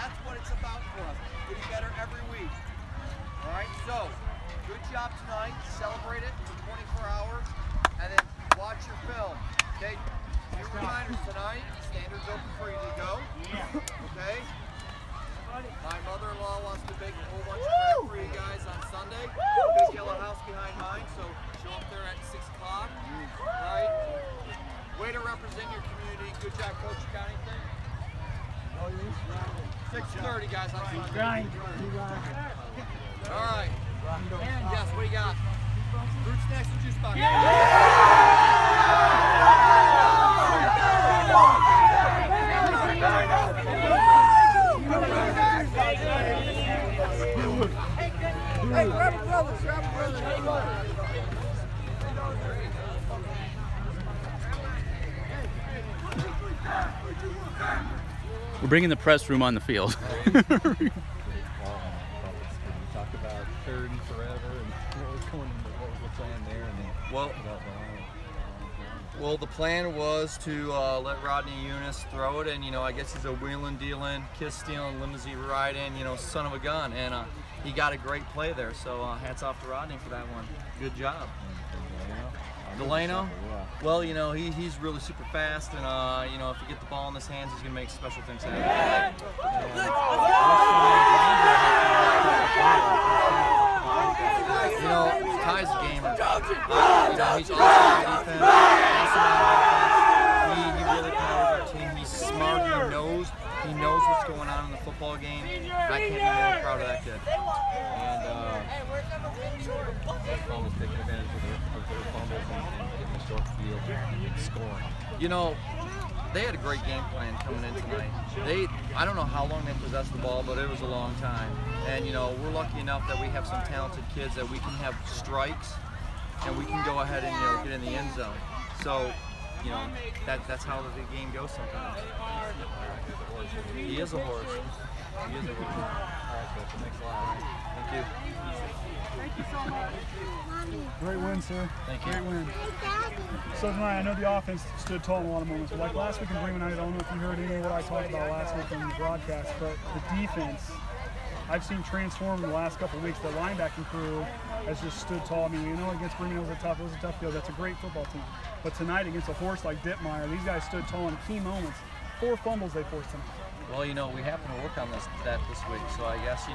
that's what it's about for us. Getting better every week. All right, so good job tonight. Celebrate it for 24 hours, and then watch your film. Okay, few reminders tonight. Standards open for you to go. Okay. My mother-in-law wants to bake a whole bunch of bread for you guys on Sunday. Big yellow house behind mine, so show up there at 6 o'clock. Right? Way to represent your community. Good job, Coach. You got anything? 6:30, guys, on Sunday. Grind. All right. Yes, what do you got? Fruit snacks and juice box. Hey, grab a brother, grab a brother. We're bringing the press room on the field. We talked about third and forever, and what was the plan there? And then Well, the plan was to let Rodney Eunice throw it, and I guess he's a wheeling, dealing, kiss stealing, limousine riding, son of a gun, and he got a great play there. So hats off to Rodney for that one. Good job. Delano? Well, he's really super fast, and if you get the ball in his hands, he's gonna make special things happen. Ty's a gamer. He's awesome on defense, awesome on offense. He really powers our team. He's smart. He knows what's going on in the football game. I can't be more proud of that kid. And fumbles, taking advantage of their fumbles and getting the short field and scoring. They had a great game plan coming in tonight. I don't know how long they possessed the ball, but it was a long time. And we're lucky enough that we have some talented kids that we can have strikes, and we can go ahead and get in the end zone. So, that's how the game goes sometimes. He is a horse. He is a horse. All right, Coach. Thanks a lot. Thank you. Thank you so much. Great win, sir. Thank you. Great win. So tonight, I know the offense stood tall in a lot of moments, but like last week in Bremen, I don't know if you heard any of what I talked about last week on the broadcast, but the defense, I've seen transform in the last couple of weeks. The linebacking crew has just stood tall. I mean, against Bremen it was a tough field. That's a great football team. But tonight against a horse like Dittmeyer, these guys stood tall in key moments. 4 fumbles they forced tonight. Well, we happen to work on that this week, so I guess,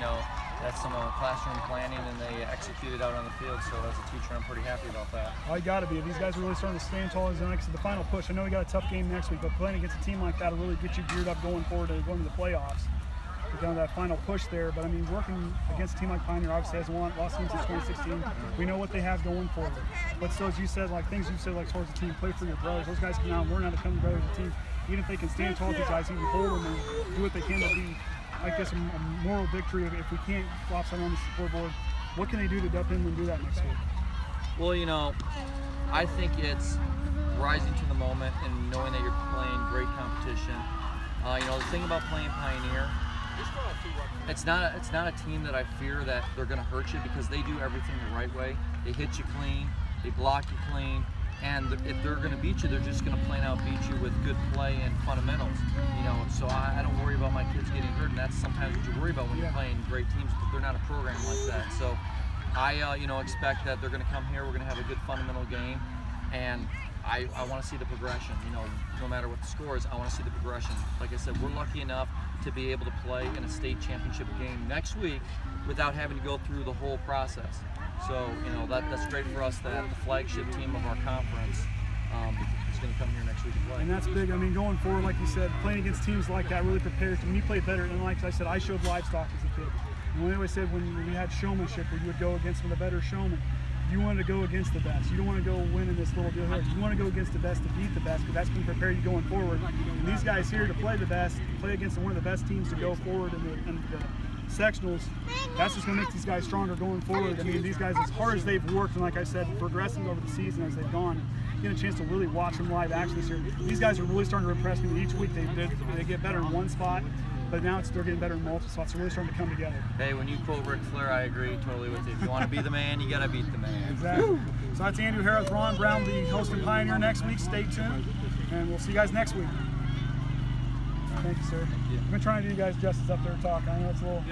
that's some classroom planning, and they executed out on the field, so as a teacher, I'm pretty happy about that. I got to be. These guys are really starting to stand tall as the final push. I know we got a tough game next week, but playing against a team like that will really get you geared up going forward and going to the playoffs. We're down to that final push there, but I mean, working against a team like Pioneer obviously hasn't lost since 2016. We know what they have going forward. But still, as you said, things you said, towards the team, play for your brothers. Those guys can now learn how to come together as a team. Even if they can stand tall with these guys, you can hold them and do what they can to be, I guess, a moral victory. If we can't flop something on the scoreboard, what can they do to Dept and do that next week? Well, I think it's rising to the moment and knowing that you're playing great competition. The thing about playing Pioneer, it's not a team that I fear that they're going to hurt you, because they do everything the right way. They hit you clean, they block you clean, and if they're going to beat you, they're just going to plain out beat you with good play and fundamentals. So I don't worry about my kids getting hurt, and that's sometimes what you worry about when you're playing great teams, but they're not a program like that. So I expect that they're going to come here, we're going to have a good fundamental game, and I want to see the progression. No matter what the score is, I want to see the progression. Like I said, we're lucky enough to be able to play in a state championship game next week without having to go through the whole process. So, that's great for us that the flagship team of our conference is going to come here next week and play. And that's big. I mean, going forward, like you said, playing against teams like that really prepares you. When you play better, and like I said, I showed livestock as a kid. And we always said when we had showmanship, where you would go against some of the better showmen, you want to go against the best. You don't want to go win in this little deal here. You want to go against the best to beat the best, because that's going to prepare you going forward. And these guys here to play the best, play against one of the best teams to go forward in the sectionals, that's just going to make these guys stronger going forward. I mean, these guys, as hard as they've worked, and like I said, progressing over the season as they've gone, get a chance to really watch them live action this year. These guys are really starting to impress me. Each week they get better in one spot, but now they're getting better in multiple spots. They're really starting to come together. Hey, when you quote Ric Flair, I agree totally with you. If you want to be the man, you got to beat the man. Exactly. So that's Andrew Harris, Ron Brown, the host and Pioneer next week. Stay tuned, and we'll see you guys next week. Thank you, sir. you. I've been trying to do you guys justice up there talking. I know it's a little